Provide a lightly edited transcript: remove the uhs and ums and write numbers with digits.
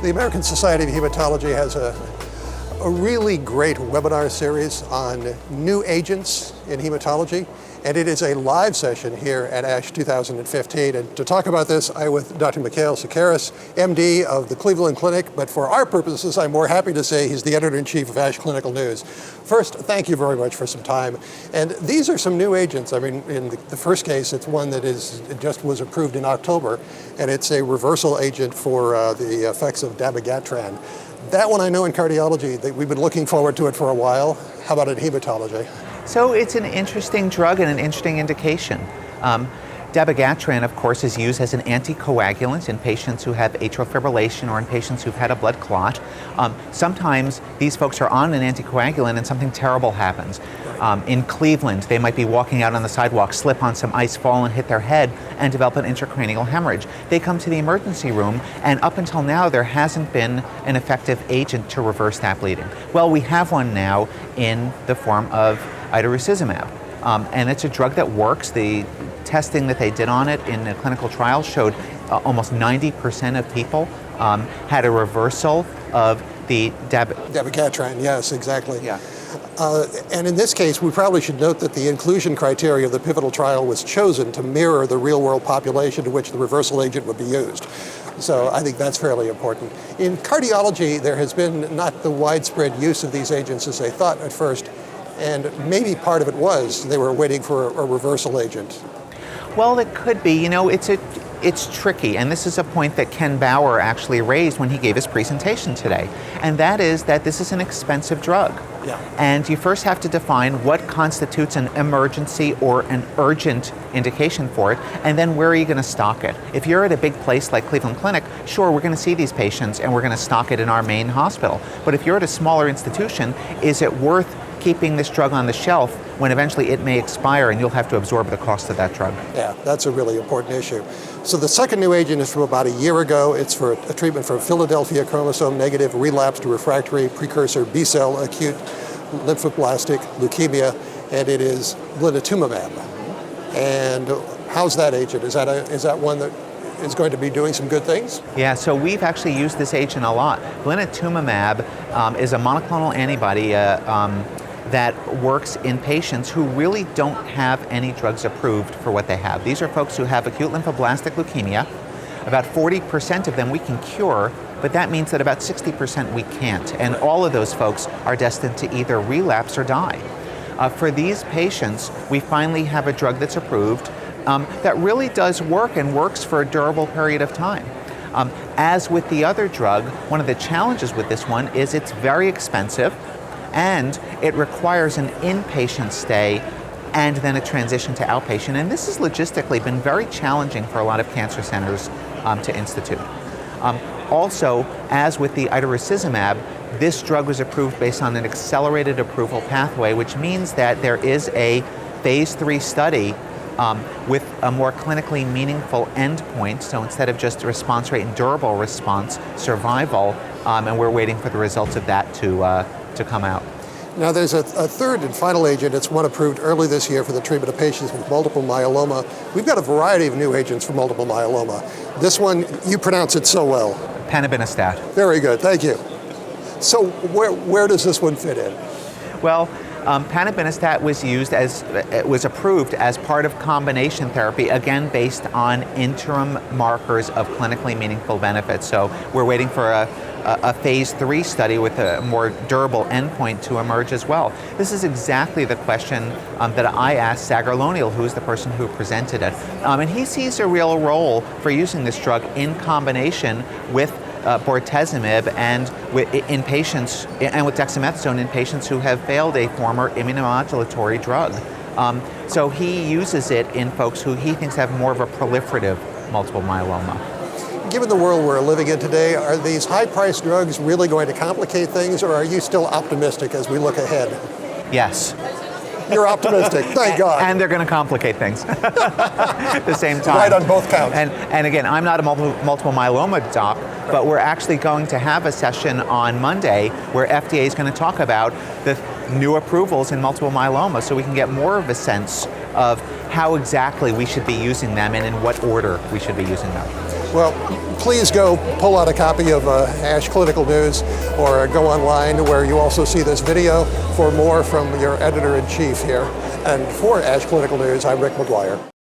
The American Society of Hematology has a really great webinar series on new agents in hematology, and it is a live session here at ASH 2015. And to talk about this, I'm with Dr. Mikkael Sekeres, MD of the Cleveland Clinic, but for our purposes, I'm more happy to say he's the editor-in-chief of ASH Clinical News. First, thank you very much for some time. And these are some new agents. I mean, in the first case, it's one that just was approved in October, and it's a reversal agent for the effects of dabigatran. That one I know in cardiology, that we've been looking forward to it for a while. How about in hematology? So it's an interesting drug and an interesting indication. Dabigatran, of course, is used as an anticoagulant in patients who have atrial fibrillation or in patients who've had a blood clot. Sometimes these folks are on an anticoagulant and something terrible happens. In Cleveland, they might be walking out on the sidewalk, slip on some ice, fall and hit their head and develop an intracranial hemorrhage. They come to the emergency room, and up until now there hasn't been an effective agent to reverse that bleeding. Well, we have one now in the form of Idarucizumab. And it's a drug that works. The testing that they did on it in a clinical trial showed almost 90% of people had a reversal of the dabigatran, yes, exactly. Yeah. And in this case, we probably should note that the inclusion criteria of the pivotal trial was chosen to mirror the real-world population to which the reversal agent would be used. So I think that's fairly important. In cardiology, there has been not the widespread use of these agents as they thought at first, and maybe part of it was they were waiting for a reversal agent. Well, it could be. You know, it's tricky, and this is a point that Ken Bauer actually raised when he gave his presentation today, and that is that this is an expensive drug. Yeah. And you first have to define what constitutes an emergency or an urgent indication for it, and then where are you going to stock it? If you're at a big place like Cleveland Clinic, sure, we're going to see these patients and we're going to stock it in our main hospital. But if you're at a smaller institution, is it worth keeping this drug on the shelf when eventually it may expire and you'll have to absorb the cost of that drug? Yeah, that's a really important issue. So the second new agent is from about a year ago. It's for a treatment for Philadelphia chromosome negative relapsed refractory precursor B-cell acute lymphoblastic leukemia, and it is blinatumumab. And how's that agent? Is that one that is going to be doing some good things? Yeah, so we've actually used this agent a lot. Blinatumomab is a monoclonal antibody that works in patients who really don't have any drugs approved for what they have. These are folks who have acute lymphoblastic leukemia. About 40% of them we can cure, but that means that about 60% we can't. And all of those folks are destined to either relapse or die. For these patients, we finally have a drug that's approved that really does work and works for a durable period of time. As with the other drug, one of the challenges with this one is it's very expensive, and it requires an inpatient stay and then a transition to outpatient. And this has logistically been very challenging for a lot of cancer centers to institute. Also, as with the Idarucizumab, this drug was approved based on an accelerated approval pathway, which means that there is a phase 3 study with a more clinically meaningful endpoint. So instead of just response rate and durable response, survival, and we're waiting for the results of that to come out. Now there's a third and final agent. It's one approved early this year for the treatment of patients with multiple myeloma. We've got a variety of new agents for multiple myeloma. This one, you pronounce it so well. Panobinostat. Very good, thank you. So where does this one fit in? Well, Panobinostat was approved as part of combination therapy, again based on interim markers of clinically meaningful benefits. So we're waiting for a phase 3 study with a more durable endpoint to emerge as well. This is exactly the question that I asked Sagar Lonial, who's the person who presented it. And he sees a real role for using this drug in combination with bortezomib and in patients, and with dexamethasone in patients who have failed a former immunomodulatory drug. So he uses it in folks who he thinks have more of a proliferative multiple myeloma. Given the world we're living in today, are these high-priced drugs really going to complicate things, or are you still optimistic as we look ahead? Yes. You're optimistic, thank God. And they're going to complicate things at the same time. Right on both counts. And again, I'm not a multiple myeloma doc, but we're actually going to have a session on Monday where FDA is going to talk about the new approvals in multiple myeloma, so we can get more of a sense of how exactly we should be using them and in what order we should be using them. Well, please go pull out a copy of ASH Clinical News or go online where you also see this video for more from your editor-in-chief here. And for ASH Clinical News, I'm Rick McGuire.